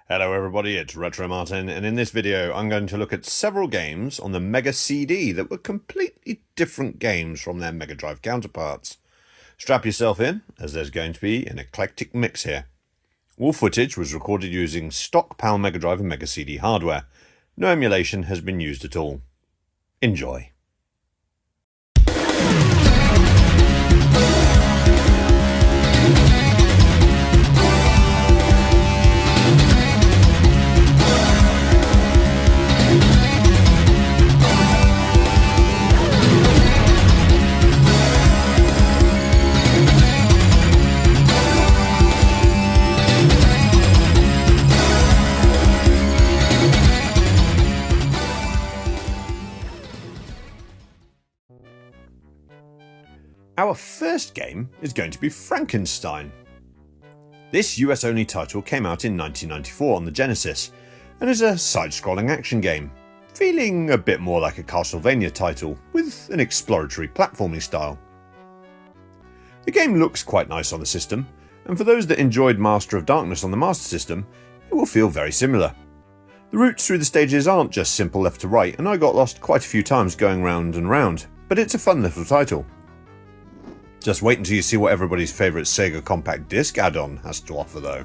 Hello everybody, it's Retro Martin, and in this video I'm going to look at several games on the Mega CD that were completely different games from their Mega Drive counterparts. Strap yourself in, as there's going to be an eclectic mix here. All footage was recorded using stock PAL Mega Drive and Mega CD hardware. No emulation has been used at all. Enjoy. Our first game is going to be Frankenstein. This US-only title came out in 1994 on the Genesis, and is a side-scrolling action game, feeling a bit more like a Castlevania title, with an exploratory platforming style. The game looks quite nice on the system, and for those that enjoyed Master of Darkness on the Master System, it will feel very similar. The routes through the stages aren't just simple left to right, and I got lost quite a few times going round and round, but it's a fun little title. Just wait until you see what everybody's favourite Sega compact disc add-on has to offer though.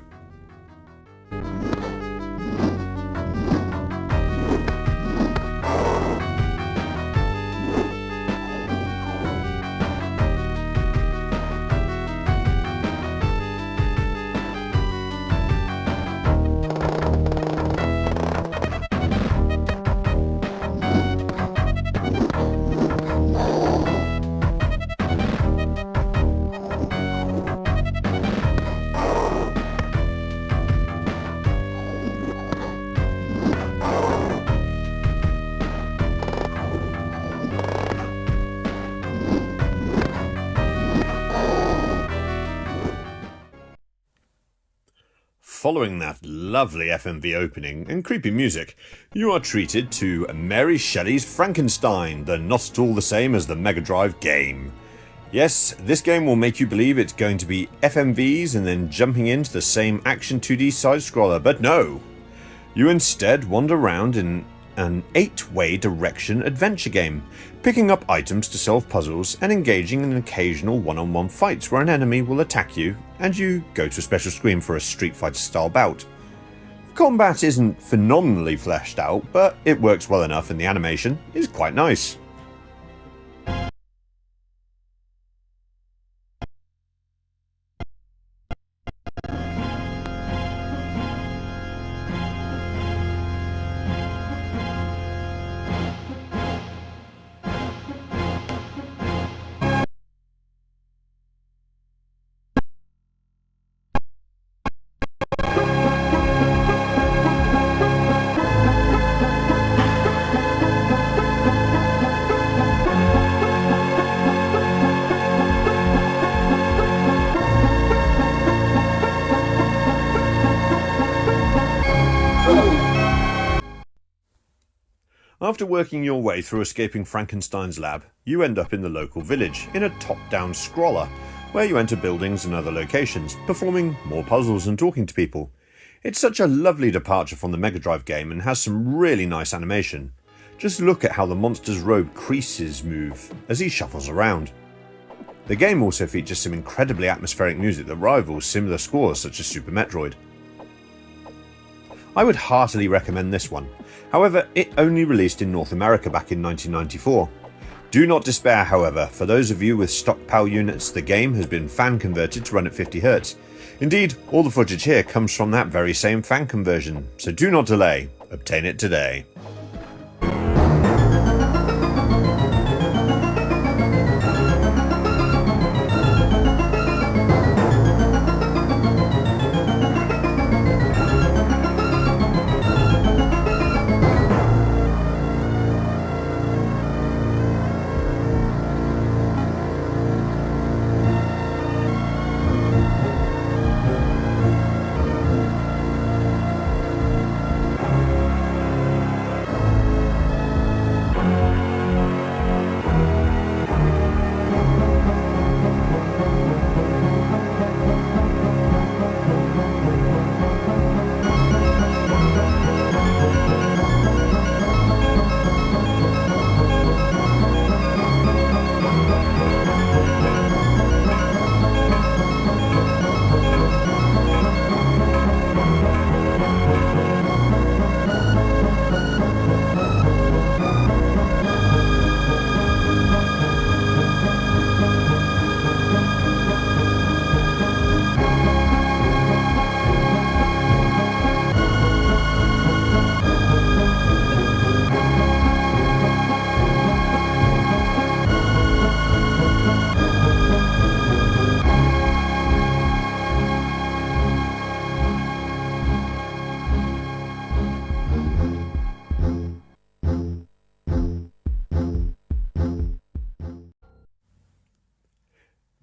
Following that lovely FMV opening and creepy music, you are treated to Mary Shelley's Frankenstein, the not at all the same as the Mega Drive game. Yes, this game will make you believe it's going to be FMVs and then jumping into the same action 2D side-scroller, but no! You instead wander around in an 8-way direction adventure game, picking up items to solve puzzles and engaging in occasional one-on-one fights where an enemy will attack you and you go to a special screen for a Street Fighter style bout. Combat isn't phenomenally fleshed out, but it works well enough and the animation is quite nice. After working your way through escaping Frankenstein's lab, you end up in the local village, in a top-down scroller, where you enter buildings and other locations, performing more puzzles and talking to people. It's such a lovely departure from the Mega Drive game and has some really nice animation. Just look at how the monster's robe creases move as he shuffles around. The game also features some incredibly atmospheric music that rivals similar scores such as Super Metroid. I would heartily recommend this one. However, it only released in North America back in 1994. Do not despair, however, for those of you with stock PAL units, the game has been fan converted to run at 50Hz. Indeed, all the footage here comes from that very same fan conversion, so do not delay, obtain it today.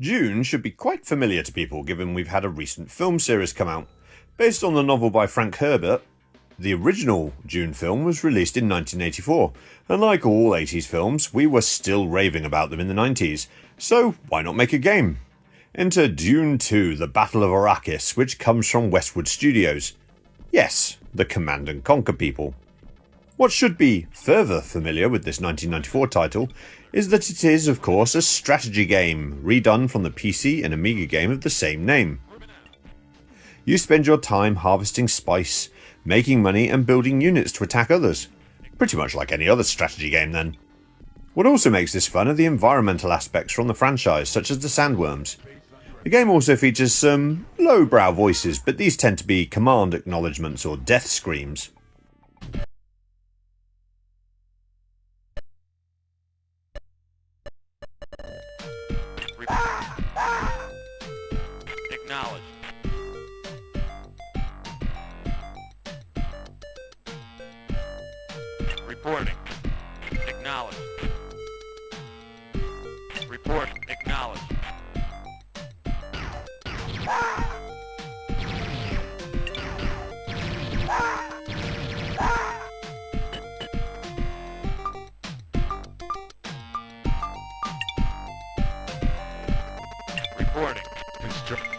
Dune should be quite familiar to people given we've had a recent film series come out. Based on the novel by Frank Herbert, the original Dune film was released in 1984, and like all 80s films, we were still raving about them in the 90s, so why not make a game? Enter Dune 2, The Battle of Arrakis, which comes from Westwood Studios. Yes, the Command & Conquer people. What should be further familiar with this 1994 title is that it is, of course, a strategy game, redone from the PC and Amiga game of the same name. You spend your time harvesting spice, making money and building units to attack others. Pretty much like any other strategy game then. What also makes this fun are the environmental aspects from the franchise, such as the sandworms. The game also features some lowbrow voices, but these tend to be command acknowledgements or death screams. Acknowledge. Reporting. Acknowledge. Report. Acknowledge. Reporting.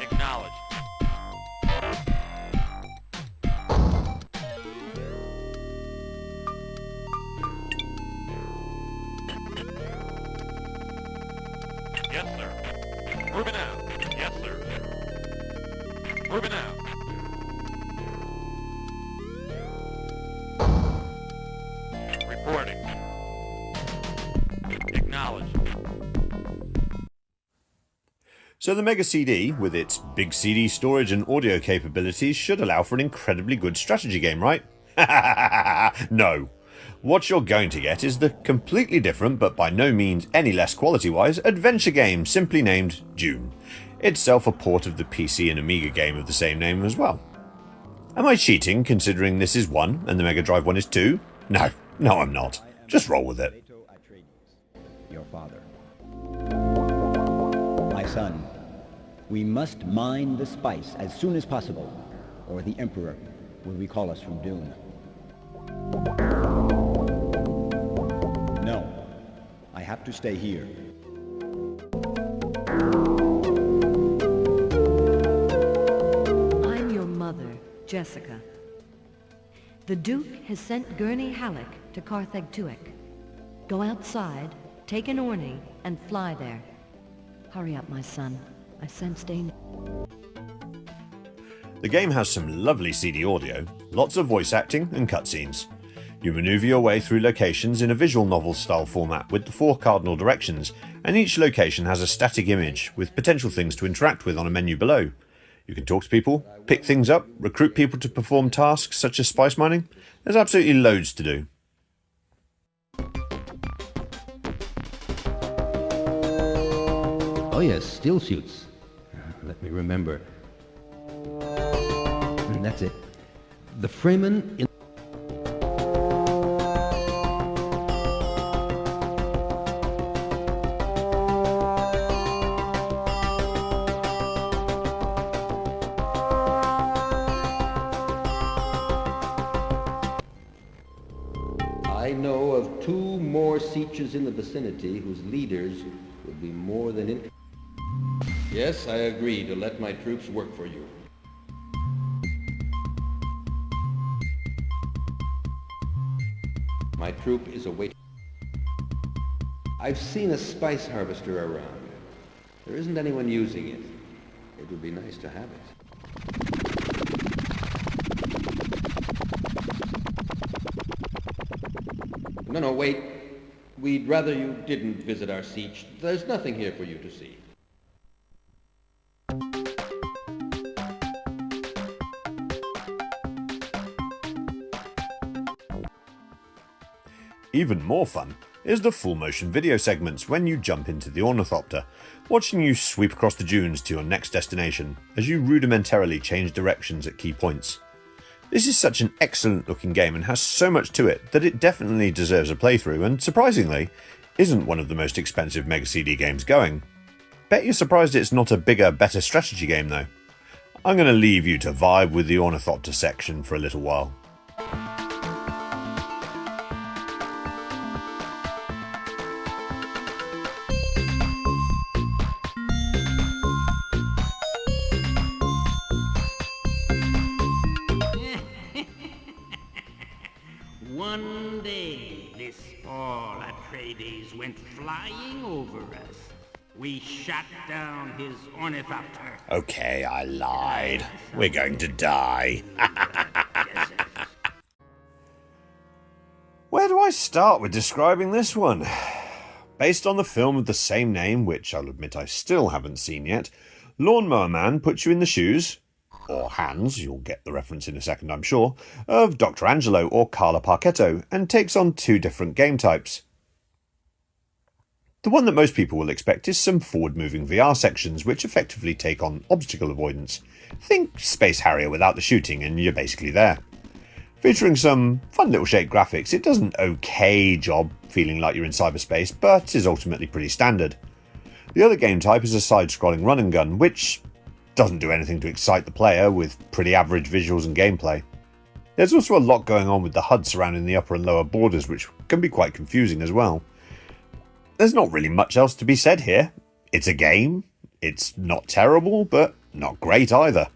Acknowledge. Yes, sir. Moving out. Yes, sir. Moving out. Reporting. Acknowledge. So the Mega CD, with its big CD storage and audio capabilities, should allow for an incredibly good strategy game, right? No. What you're going to get is the completely different, but by no means any less quality-wise, adventure game simply named Dune, itself a port of the PC and Amiga game of the same name as well. Am I cheating considering this is 1 and the Mega Drive one is 2? No, I'm not. Just roll with it. Your father. My son, we must mine the spice as soon as possible, or the Emperor will recall us from Dune. No, I have to stay here. I'm your mother, Jessica. The Duke has sent Gurney Halleck to Carthag-Tuek. Go outside, take an Orny, and fly there. Hurry up, my son. I sense danger. The game has some lovely CD audio, lots of voice acting and cutscenes. You maneuver your way through locations in a visual novel style format with the 4 cardinal directions, and each location has a static image with potential things to interact with on a menu below. You can talk to people, pick things up, recruit people to perform tasks such as spice mining. There's absolutely loads to do. Oh yes, steel suits. Let me remember. And that's it. The Freeman in... I know of 2 more sieges in the vicinity whose leaders would be more than interested. Yes, I agree to let my troops work for you. My troop is awaiting. I've seen a spice harvester around. There isn't anyone using it. It would be nice to have it. No, wait. We'd rather you didn't visit our siege. There's nothing here for you to see. Even more fun is the full motion video segments when you jump into the ornithopter, watching you sweep across the dunes to your next destination as you rudimentarily change directions at key points. This is such an excellent looking game and has so much to it that it definitely deserves a playthrough, and surprisingly, isn't one of the most expensive Mega CD games going. Bet you're surprised it's not a bigger, better strategy game though. I'm going to leave you to vibe with the Ornithopter section for a little while. One day, this fall Atreides went flying over us. We shot down his ornithopter. Okay, I lied. We're going to die. Where do I start with describing this one? Based on the film of the same name, which I'll admit I still haven't seen yet, Lawnmower Man puts you in the shoes, or hands, you'll get the reference in a second I'm sure, of Dr. Angelo or Carla Parchetto, and takes on two different game types. The one that most people will expect is some forward-moving VR sections which effectively take on obstacle avoidance. Think Space Harrier without the shooting and you're basically there. Featuring some fun little shake graphics, it does an okay job feeling like you're in cyberspace, but is ultimately pretty standard. The other game type is a side-scrolling run and gun, which doesn't do anything to excite the player, with pretty average visuals and gameplay. There's also a lot going on with the HUD surrounding the upper and lower borders, which can be quite confusing as well. There's not really much else to be said here. It's a game, it's not terrible, but not great either.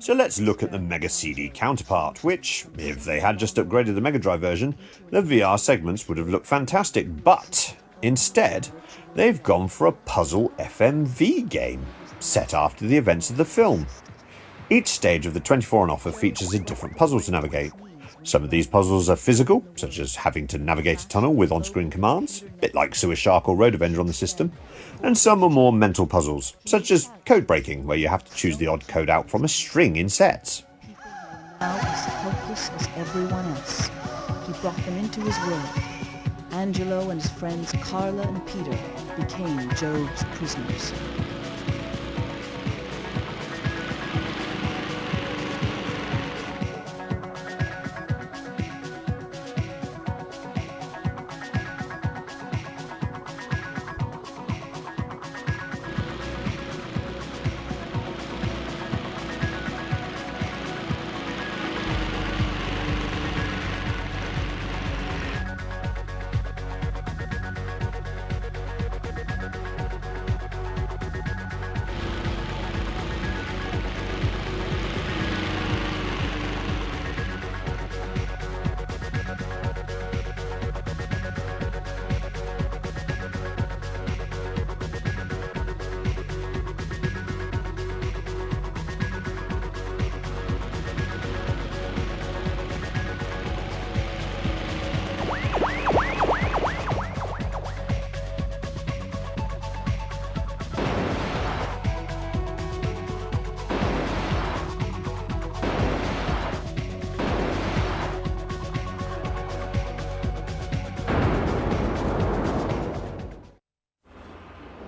So let's look at the Mega CD counterpart, which, if they had just upgraded the MegaDrive version, the VR segments would have looked fantastic, but instead, they've gone for a puzzle FMV game, set after the events of the film. Each stage of the 24 and offer features a different puzzle to navigate. Some of these puzzles are physical, such as having to navigate a tunnel with on-screen commands, a bit like Sewer Shark or Road Avenger on the system, and some are more mental puzzles, such as code breaking, where you have to choose the odd code out from a string in sets. Now as helpless as everyone else, he brought them into his world. Angelo and his friends Carla and Peter became Job's prisoners.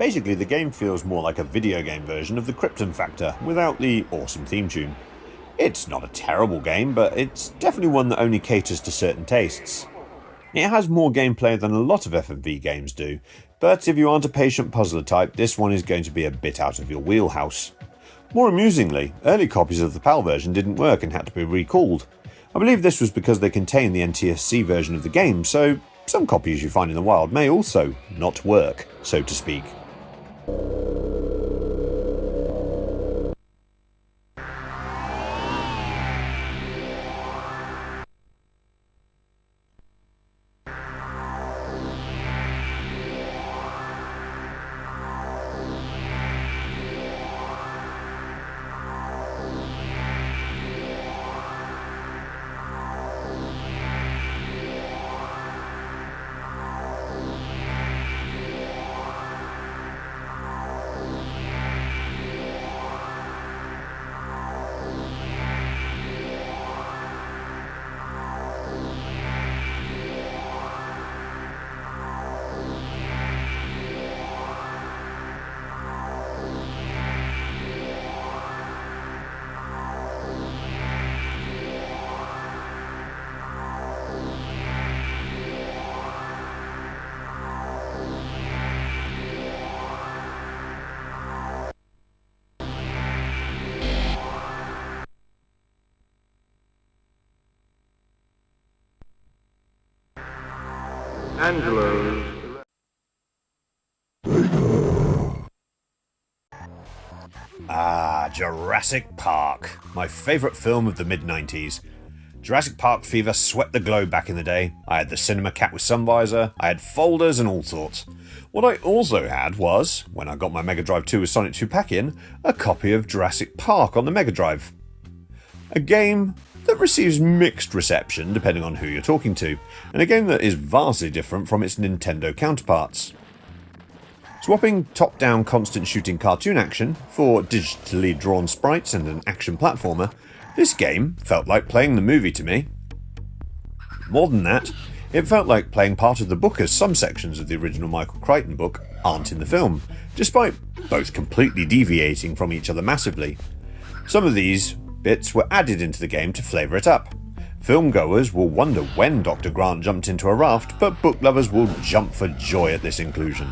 Basically, the game feels more like a video game version of the Krypton Factor, without the awesome theme tune. It's not a terrible game, but it's definitely one that only caters to certain tastes. It has more gameplay than a lot of FMV games do, but if you aren't a patient puzzler type, this one is going to be a bit out of your wheelhouse. More amusingly, early copies of the PAL version didn't work and had to be recalled. I believe this was because they contain the NTSC version of the game, so some copies you find in the wild may also not work, so to speak. Jurassic Park, my favourite film of the mid-90s. Jurassic Park fever swept the globe back in the day. I had the cinema cat with sun visor, I had folders and all sorts. What I also had was, when I got my Mega Drive 2 with Sonic 2 pack in, a copy of Jurassic Park on the Mega Drive. A game that receives mixed reception depending on who you're talking to, and a game that is vastly different from its Nintendo counterparts. Swapping top-down constant shooting cartoon action for digitally drawn sprites and an action platformer, this game felt like playing the movie to me. More than that, it felt like playing part of the book, as some sections of the original Michael Crichton book aren't in the film, despite both completely deviating from each other massively. Some of these bits were added into the game to flavour it up. Filmgoers will wonder when Dr. Grant jumped into a raft, but book lovers will jump for joy at this inclusion.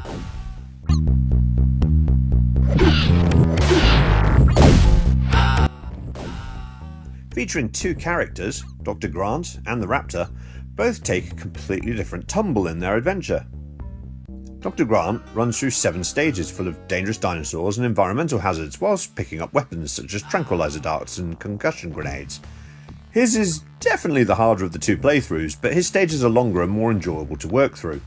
Featuring two characters, Dr. Grant and the Raptor, both take a completely different tumble in their adventure. Dr. Grant runs through 7 stages full of dangerous dinosaurs and environmental hazards whilst picking up weapons such as tranquilizer darts and concussion grenades. His is definitely the harder of the 2 playthroughs, but his stages are longer and more enjoyable to work through.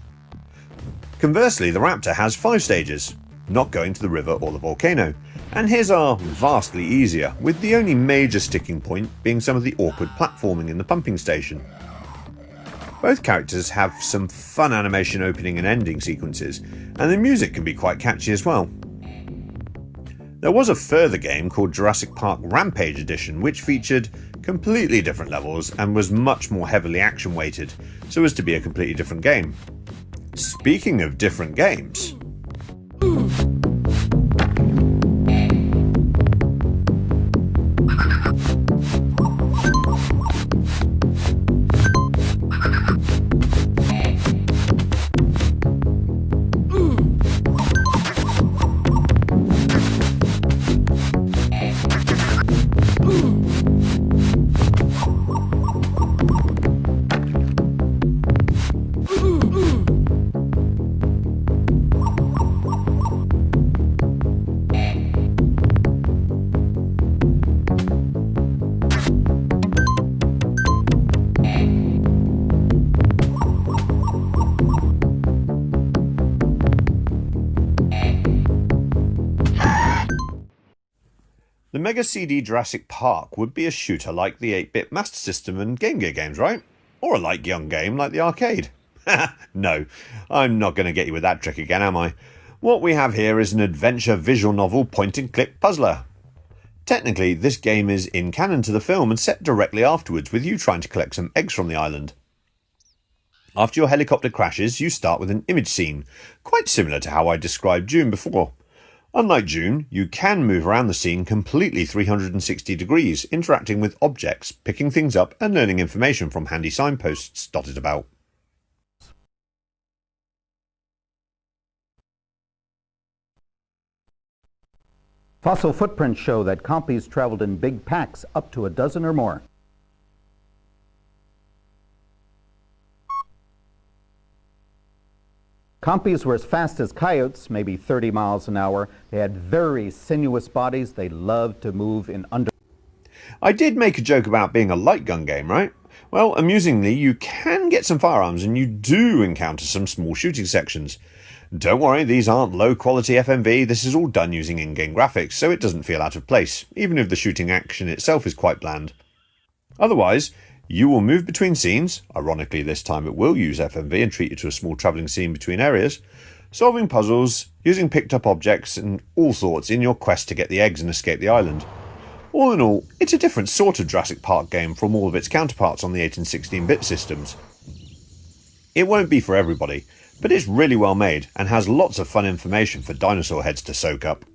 Conversely, the Raptor has 5 stages, not going to the river or the volcano, and his are vastly easier, with the only major sticking point being some of the awkward platforming in the pumping station. Both characters have some fun animation opening and ending sequences, and the music can be quite catchy as well. There was a further game called Jurassic Park Rampage Edition, which featured completely different levels and was much more heavily action weighted, so as to be a completely different game. Speaking of different games, the Mega CD Jurassic Park would be a shooter like the 8-bit Master System and Game Gear games, right? Or a light young game like the arcade. No, I'm not going to get you with that trick again, am I? What we have here is an adventure visual novel point-and-click puzzler. Technically, this game is in canon to the film and set directly afterwards, with you trying to collect some eggs from the island. After your helicopter crashes, you start with an image scene, quite similar to how I described Dune before. Unlike Dune, you can move around the scene completely 360 degrees, interacting with objects, picking things up and learning information from handy signposts dotted about. Fossil footprints show that compies traveled in big packs up to a dozen or more. Compies were as fast as coyotes, maybe 30 miles an hour. They had very sinuous bodies. They loved to move in under... I did make a joke about being a light gun game, right? Well, amusingly, you can get some firearms and you do encounter some small shooting sections. Don't worry, these aren't low-quality FMV, this is all done using in-game graphics, so it doesn't feel out of place, even if the shooting action itself is quite bland. Otherwise, you will move between scenes, ironically this time it will use FMV and treat you to a small travelling scene between areas, solving puzzles, using picked-up objects and all sorts in your quest to get the eggs and escape the island. All in all, it's a different sort of Jurassic Park game from all of its counterparts on the 8 and 16-bit systems. It won't be for everybody, but it's really well made and has lots of fun information for dinosaur heads to soak up.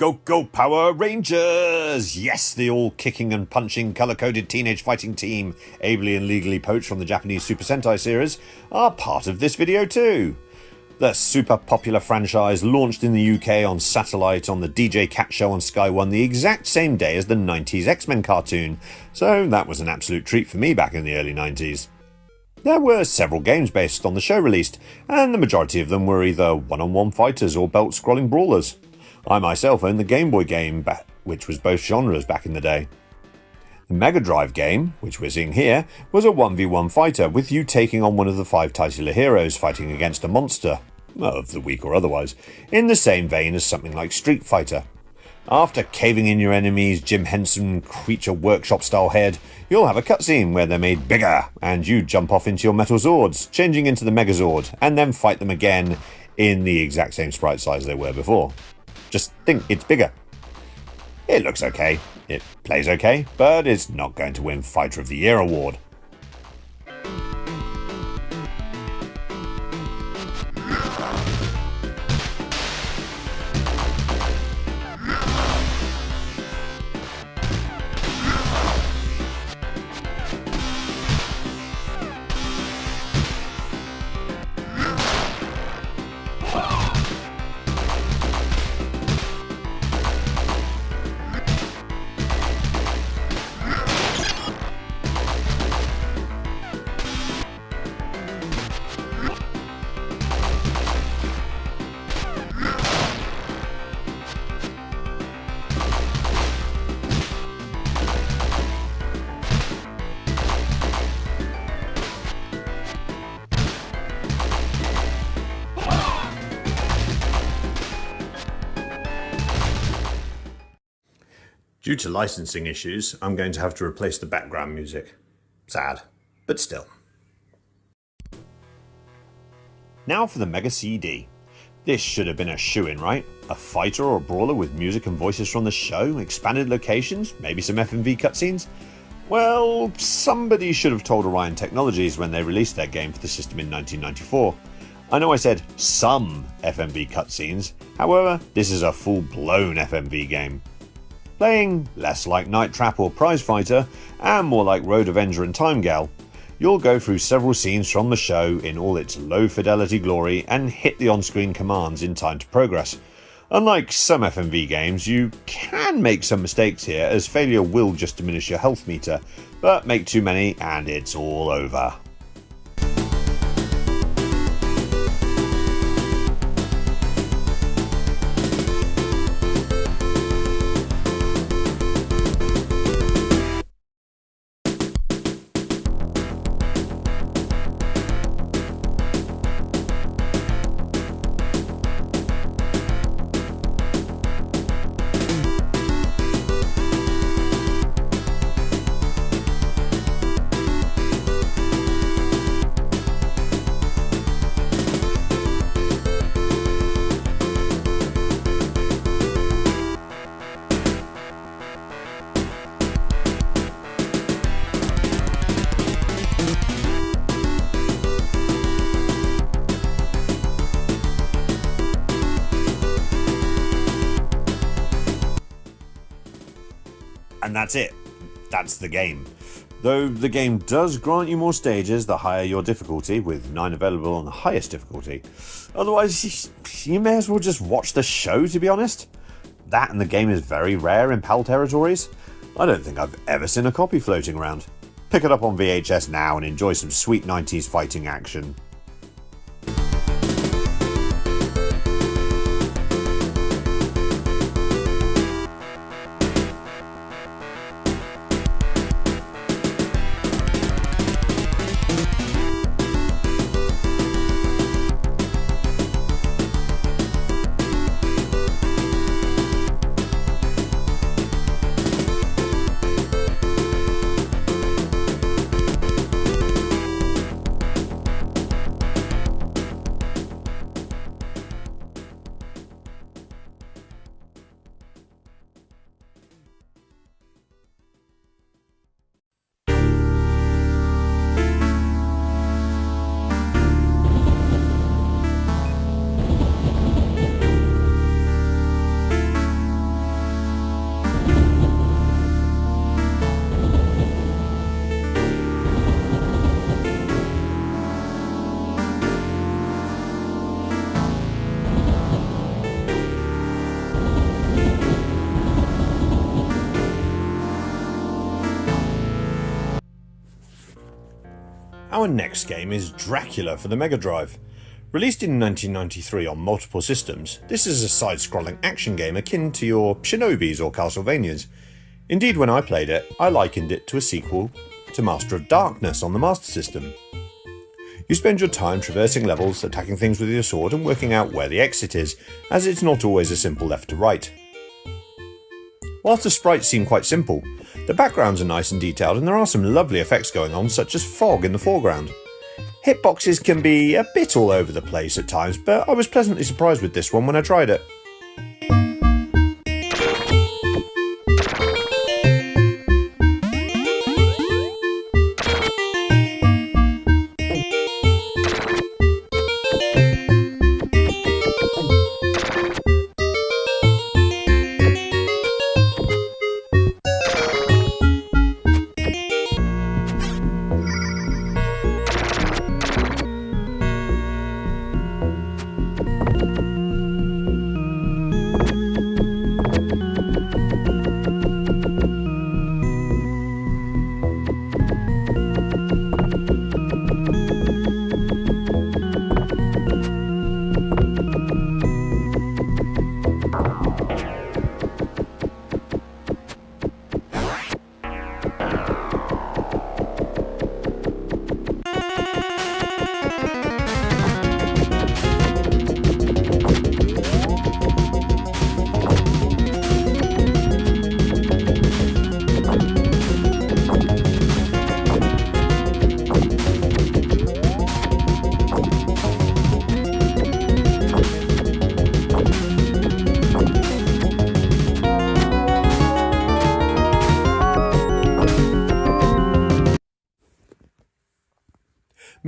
Go, go, Power Rangers! Yes, the all-kicking and punching colour-coded teenage fighting team, ably and legally poached from the Japanese Super Sentai series, are part of this video too. The super popular franchise launched in the UK on satellite on the DJ Cat show on Sky One the exact same day as the 90s X-Men cartoon, so that was an absolute treat for me back in the early 90s. There were several games based on the show released, and the majority of them were either one-on-one fighters or belt-scrolling brawlers. I myself owned the Game Boy game, which was both genres back in the day. The MegaDrive game, which we're seeing here, was a 1v1 fighter, with you taking on one of the 5 titular heroes fighting against a monster, of the week or otherwise, in the same vein as something like Street Fighter. After caving in your enemy's Jim Henson Creature Workshop style head, you'll have a cutscene where they're made bigger, and you jump off into your metal Zords, changing into the Megazord, and then fight them again in the exact same sprite size they were before. Just think it's bigger. It looks okay, it plays okay, but it's not going to win Fighter of the Year award. Due to licensing issues, I'm going to have to replace the background music. Sad, but still. Now for the Mega CD. This should have been a shoo-in, right? A fighter or a brawler with music and voices from the show, expanded locations, maybe some FMV cutscenes? Well, somebody should have told Orion Technologies when they released their game for the system in 1994. I know I said some FMV cutscenes, however, this is a full-blown FMV game. Playing less like Night Trap or Prize Fighter, and more like Road Avenger and Time Gal, you'll go through several scenes from the show in all its low-fidelity glory and hit the on-screen commands in time to progress. Unlike some FMV games, you can make some mistakes here, as failure will just diminish your health meter, but make too many and it's all over. And that's it. That's the game. Though the game does grant you more stages the higher your difficulty, with 9 available on the highest difficulty. Otherwise, you may as well just watch the show, to be honest. That and the game is very rare in PAL territories. I don't think I've ever seen a copy floating around. Pick it up on VHS now and enjoy some sweet 90s fighting action. Our next game is Dracula for the Mega Drive. Released in 1993 on multiple systems, this is a side-scrolling action game akin to your Shinobis or Castlevanias. Indeed, when I played it, I likened it to a sequel to Master of Darkness on the Master System. You spend your time traversing levels, attacking things with your sword and working out where the exit is, as it's not always a simple left to right. Whilst the sprites seem quite simple, the backgrounds are nice and detailed and there are some lovely effects going on, such as fog in the foreground. Hitboxes can be a bit all over the place at times, but I was pleasantly surprised with this one when I tried it.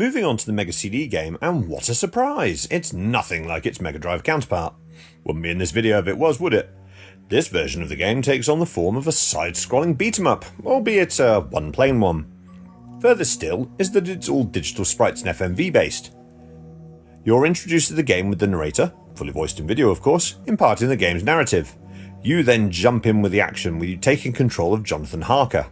Moving on to the Mega CD game, and what a surprise! It's nothing like its Mega Drive counterpart. Wouldn't be in this video if it was, would it? This version of the game takes on the form of a side-scrolling beat-em-up, albeit a one-plane one. Further still is that it's all digital sprites and FMV based. You're introduced to the game with the narrator, fully voiced in video of course, imparting the game's narrative. You then jump in with the action with you taking control of Jonathan Harker.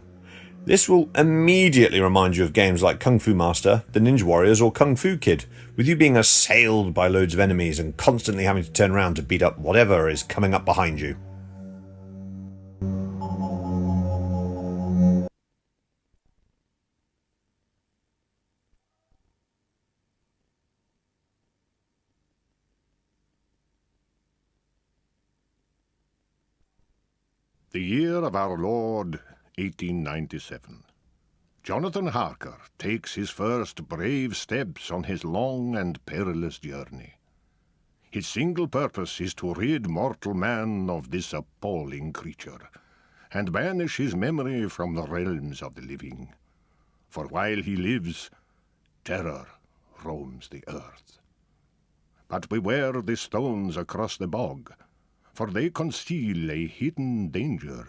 This will immediately remind you of games like Kung Fu Master, The Ninja Warriors or Kung Fu Kid, with you being assailed by loads of enemies and constantly having to turn around to beat up whatever is coming up behind you. The year of our Lord, 1897. Jonathan Harker takes his first brave steps on his long and perilous journey. His single purpose is to rid mortal man of this appalling creature, and banish his memory from the realms of the living. For while he lives, terror roams the earth. But beware the stones across the bog, for they conceal a hidden danger.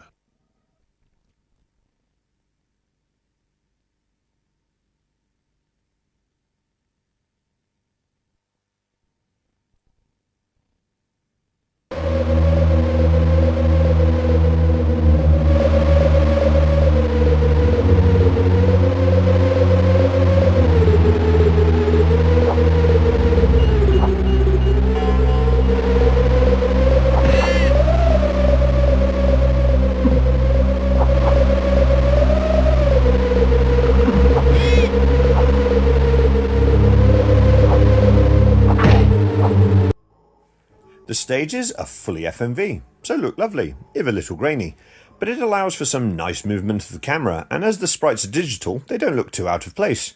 The stages are fully FMV, so look lovely, if a little grainy, but it allows for some nice movement of the camera, and as the sprites are digital, they don't look too out of place.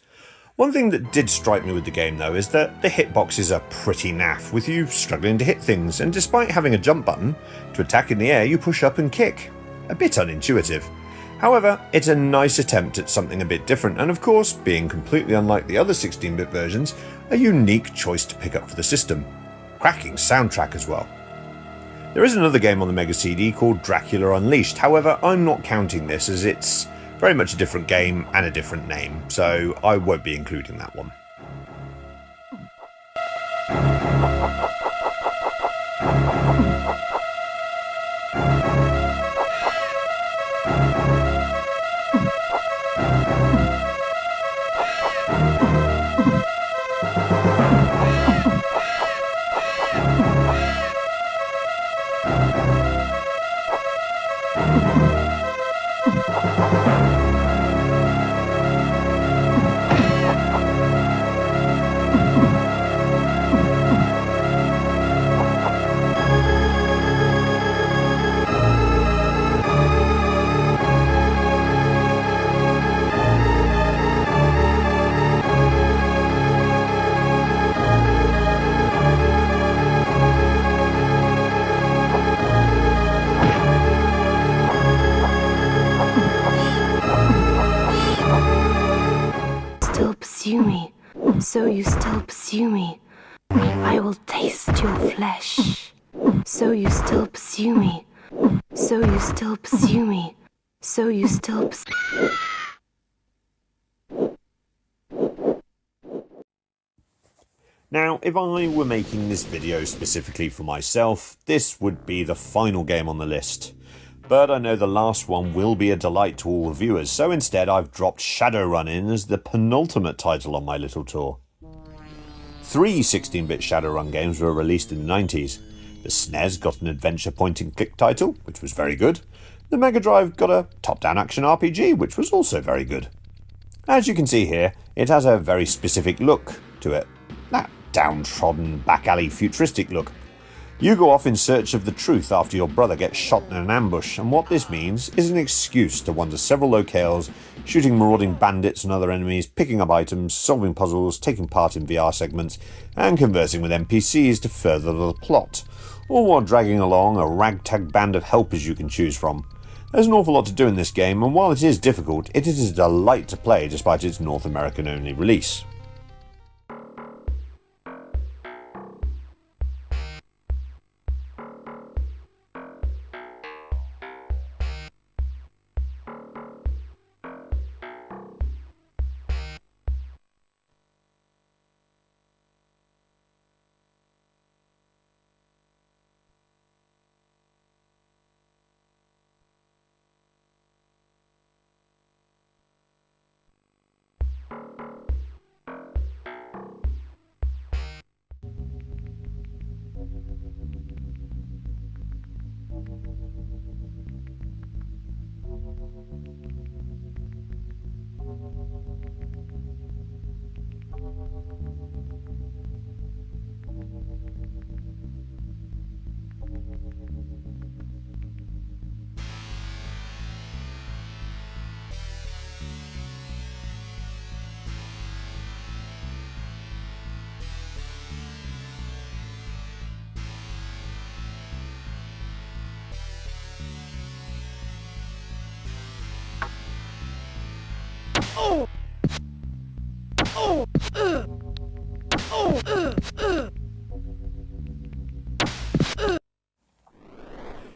One thing that did strike me with the game though is that the hitboxes are pretty naff, with you struggling to hit things, and despite having a jump button, to attack in the air you push up and kick. A bit unintuitive. However, it's a nice attempt at something a bit different, and of course, being completely unlike the other 16-bit versions, a unique choice to pick up for the system. Cracking soundtrack as well. There is another game on the Mega CD called Dracula Unleashed, however I'm not counting this as it's very much a different game and a different name, so I won't be including that one. So you still pursue me. I will taste your flesh. So you still pursue me. So you still pursue me. So you still Now, if I were making this video specifically for myself, this would be the final game on the list. But I know the last one will be a delight to all the viewers, so instead I've dropped Shadowrun in as the penultimate title on my little tour. 3 16-bit Shadowrun games were released in the 90s. The SNES got an adventure point-and-click title, which was very good. The Mega Drive got a top-down action RPG, which was also very good. As you can see here, it has a very specific look to it. That downtrodden, back-alley futuristic look. You go off in search of the truth after your brother gets shot in an ambush, and what this means is an excuse to wander several locales, shooting marauding bandits and other enemies, picking up items, solving puzzles, taking part in VR segments, and conversing with NPCs to further the plot, all while dragging along a ragtag band of helpers you can choose from. There's an awful lot to do in this game, and while it is difficult, it is a delight to play despite its North American only release.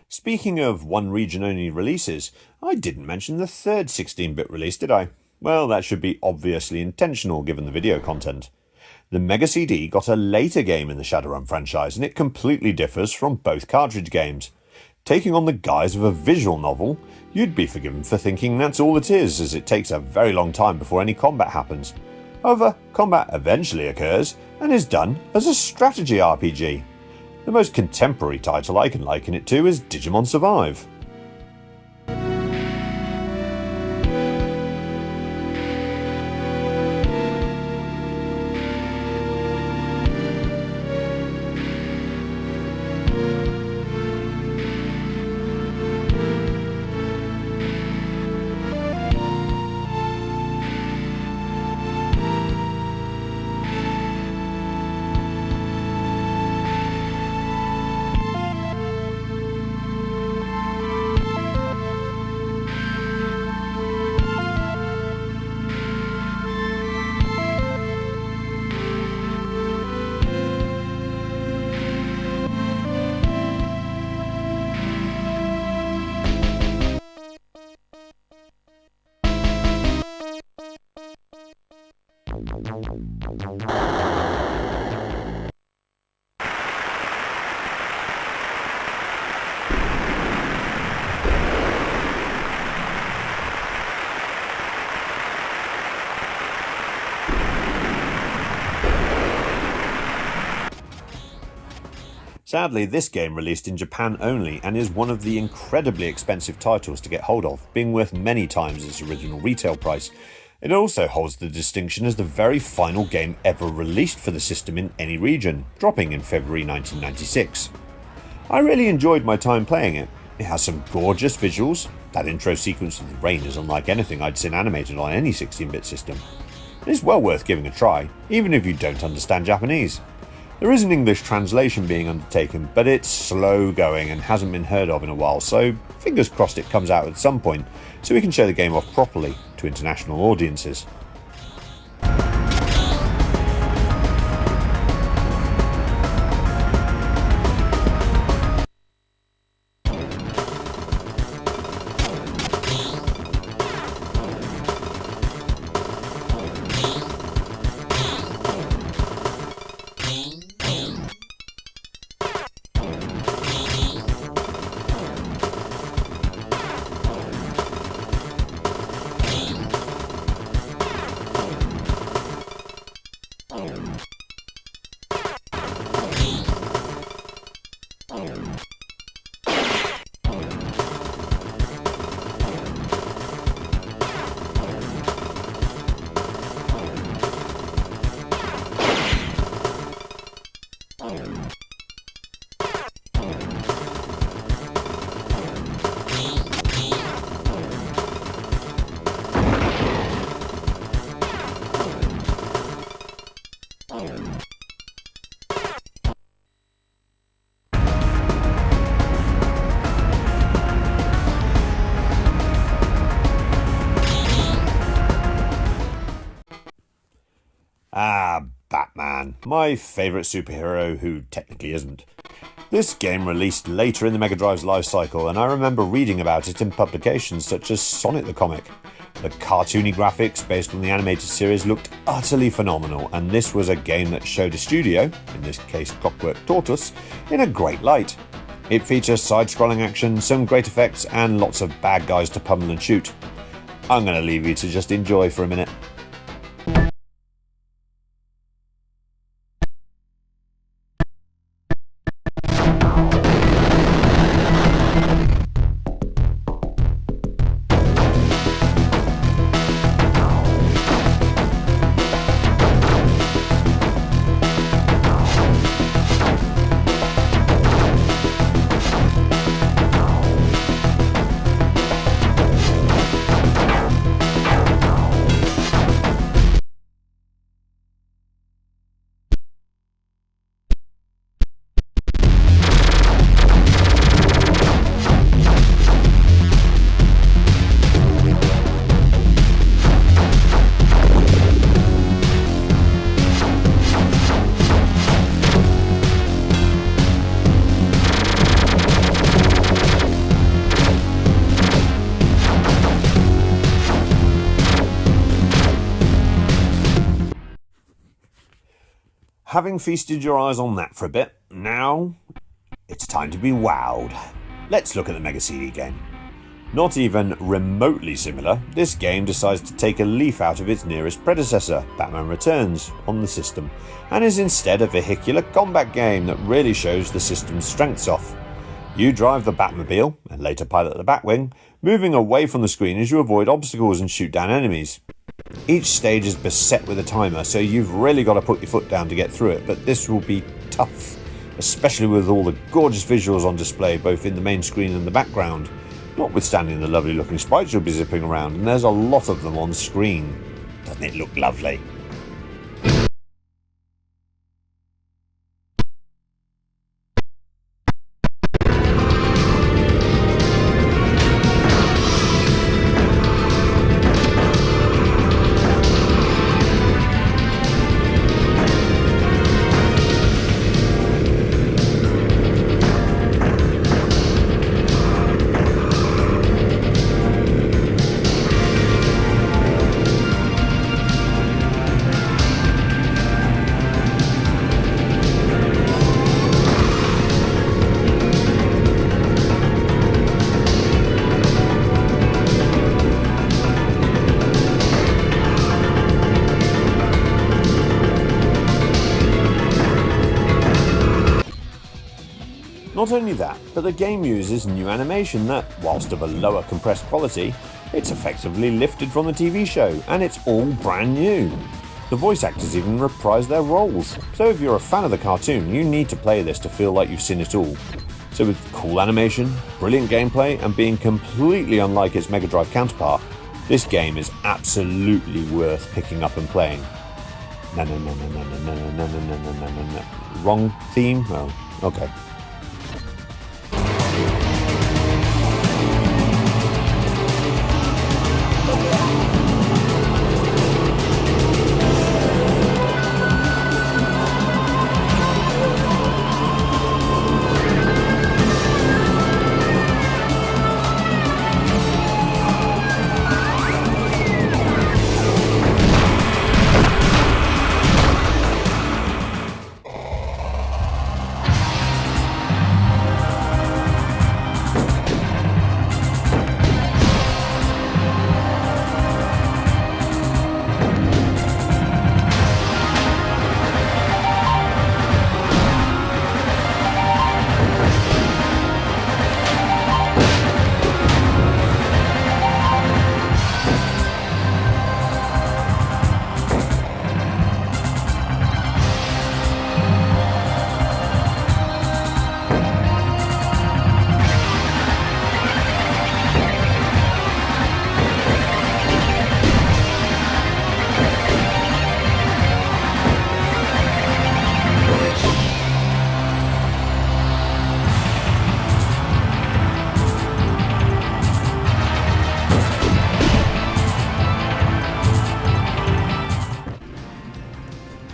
Speaking of one region only releases, I didn't mention the third 16-bit release, did I? Well, that should be obviously intentional given the video content. The Mega CD got a later game in the Shadowrun franchise, and it completely differs from both cartridge games. Taking on the guise of a visual novel, you'd be forgiven for thinking that's all it is, as it takes a very long time before any combat happens. However, combat eventually occurs, and is done as a strategy RPG. The most contemporary title I can liken it to is Digimon Survive. Sadly, this game released in Japan only and is one of the incredibly expensive titles to get hold of, being worth many times its original retail price. It also holds the distinction as the very final game ever released for the system in any region, dropping in February 1996. I really enjoyed my time playing it. It has some gorgeous visuals. That intro sequence of the rain is unlike anything I'd seen animated on any 16-bit system. It's well worth giving a try, even if you don't understand Japanese. There is an English translation being undertaken, but it's slow going and hasn't been heard of in a while, so fingers crossed it comes out at some point so we can show the game off properly to international audiences. Batman, my favourite superhero who technically isn't. This game released later in the Mega Drive's life cycle, and I remember reading about it in publications such as Sonic the Comic. The cartoony graphics based on the animated series looked utterly phenomenal, and this was a game that showed a studio, in this case Clockwork Tortoise, in a great light. It features side-scrolling action, some great effects, and lots of bad guys to pummel and shoot. I'm going to leave you to just enjoy for a minute. Having feasted your eyes on that for a bit, now it's time to be wowed. Let's look at the Mega CD game. Not even remotely similar, this game decides to take a leaf out of its nearest predecessor, Batman Returns, on the system, and is instead a vehicular combat game that really shows the system's strengths off. You drive the Batmobile, and later pilot the Batwing, moving away from the screen as you avoid obstacles and shoot down enemies. Each stage is beset with a timer, so you've really got to put your foot down to get through it, but this will be tough, especially with all the gorgeous visuals on display both in the main screen and the background. Notwithstanding the lovely looking sprites you'll be zipping around, and there's a lot of them on screen. Doesn't it look lovely? Not only that, but the game uses new animation that, whilst of a lower compressed quality, it's effectively lifted from the TV show, and it's all brand new. The voice actors even reprise their roles, so if you're a fan of the cartoon, you need to play this to feel like you've seen it all. So with cool animation, brilliant gameplay, and being completely unlike its Mega Drive counterpart, this game is absolutely worth picking up and playing. Wrong theme? Oh, okay.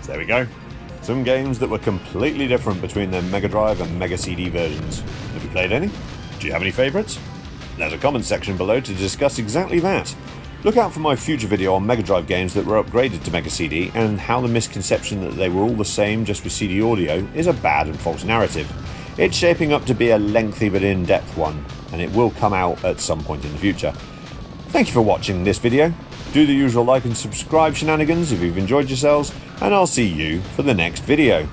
There we go. Some games that were completely different between their Mega Drive and Mega CD versions. Have you played any? Do you have any favourites? There's a comment section below to discuss exactly that. Look out for my future video on Mega Drive games that were upgraded to Mega CD and how the misconception that they were all the same just with CD audio is a bad and false narrative. It's shaping up to be a lengthy but in-depth one, and it will come out at some point in the future. Thank you for watching this video. Do the usual like and subscribe shenanigans if you've enjoyed yourselves, and I'll see you for the next video.